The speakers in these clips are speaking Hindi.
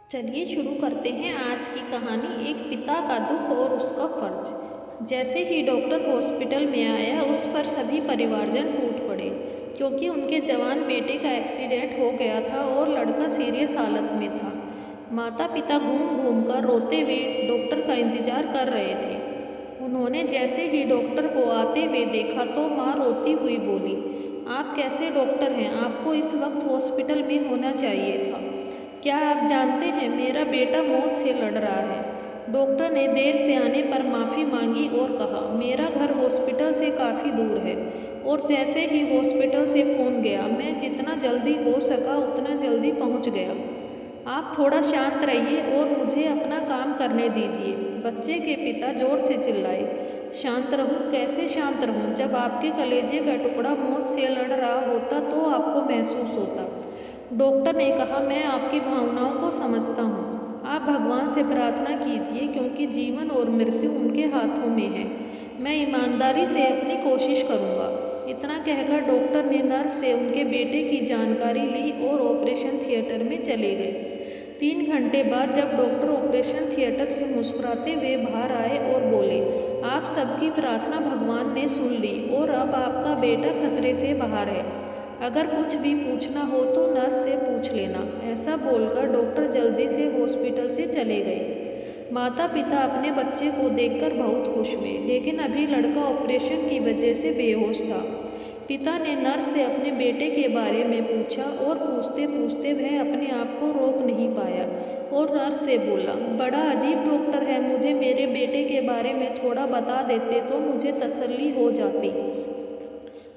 चलिए शुरू करते हैं आज की कहानी। एक पिता का दुख और उसका फर्ज। जैसे ही डॉक्टर हॉस्पिटल में आया उस पर सभी परिवारजन टूट पड़े, क्योंकि उनके जवान बेटे का एक्सीडेंट हो गया था और लड़का सीरियस हालत में था। माता पिता घूम घूम कर रोते हुए डॉक्टर का इंतजार कर रहे थे। उन्होंने जैसे ही डॉक्टर को आते हुए देखा तो माँ रोती हुई बोली, आप कैसे डॉक्टर हैं? आपको इस वक्त हॉस्पिटल में होना चाहिए था। क्या आप जानते हैं मेरा बेटा मौत से लड़ रहा है? डॉक्टर ने देर से आने पर माफ़ी मांगी और कहा, मेरा घर हॉस्पिटल से काफ़ी दूर है और जैसे ही हॉस्पिटल से फ़ोन गया मैं जितना जल्दी हो सका उतना जल्दी पहुंच गया। आप थोड़ा शांत रहिए और मुझे अपना काम करने दीजिए। बच्चे के पिता जोर से चिल्लाए, शांत रहूं? कैसे शांत रहूं? जब आपके कलेजे का टुकड़ा मौत से लड़ रहा होता तो आपको महसूस होता। डॉक्टर ने कहा, मैं आपकी भावनाओं को समझता हूँ। आप भगवान से प्रार्थना कीजिए, क्योंकि जीवन और मृत्यु उनके हाथों में है। मैं ईमानदारी से अपनी कोशिश करूँगा। इतना कहकर डॉक्टर ने नर्स से उनके बेटे की जानकारी ली और ऑपरेशन थिएटर में चले गए। 3 घंटे बाद जब डॉक्टर ऑपरेशन थिएटर से मुस्कुराते हुए बाहर आए और बोले, आप सबकी प्रार्थना भगवान ने सुन ली और अब आपका बेटा खतरे से बाहर है। अगर कुछ भी पूछना हो तो नर्स से पूछ लेना। ऐसा बोलकर डॉक्टर जल्दी से हॉस्पिटल से चले गए। माता पिता अपने बच्चे को देखकर बहुत खुश हुए, लेकिन अभी लड़का ऑपरेशन की वजह से बेहोश था। पिता ने नर्स से अपने बेटे के बारे में पूछा और पूछते पूछते वह अपने आप को रोक नहीं पाया और नर्स से बोला, बड़ा अजीब डॉक्टर है, मुझे मेरे बेटे के बारे में थोड़ा बता देते तो मुझे तसल्ली हो जाती।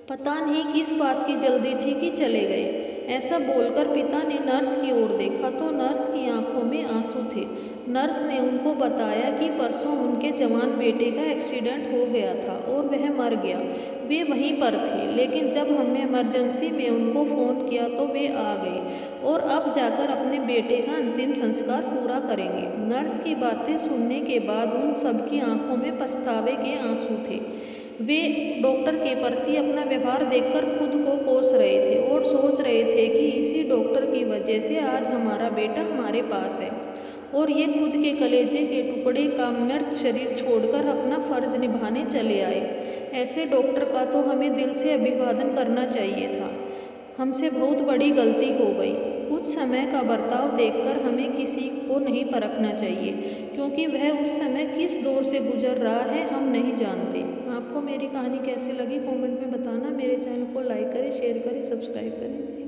पता नहीं किस बात की जल्दी थी कि चले गए। ऐसा बोलकर पिता ने नर्स की ओर देखा तो नर्स की आंखों में आंसू थे। नर्स ने उनको बताया कि परसों उनके जवान बेटे का एक्सीडेंट हो गया था और वह मर गया। वे वहीं पर थे, लेकिन जब हमने इमरजेंसी में उनको फ़ोन किया तो वे आ गए और अब जाकर अपने बेटे का अंतिम संस्कार पूरा करेंगे। नर्स की बातें सुनने के बाद उन सबकी आंखों में पछतावे के आंसू थे। वे डॉक्टर के प्रति अपना व्यवहार देखकर खुद को कोस रहे थे और सोच रहे थे कि इसी डॉक्टर की वजह से आज हमारा बेटा हमारे पास है और ये खुद के कलेजे के टुकड़े का मृत शरीर छोड़कर अपना फर्ज निभाने चले आए। ऐसे डॉक्टर का तो हमें दिल से अभिवादन करना चाहिए था। हमसे बहुत बड़ी गलती हो गई। कुछ समय का बर्ताव देखकर हमें किसी को नहीं परखना चाहिए, क्योंकि वह उस समय किस दौर से गुजर रहा है हम नहीं जानते। आपको मेरी कहानी कैसी लगी कमेंट में बताना। मेरे चैनल को लाइक करें, शेयर करें, सब्सक्राइब करें।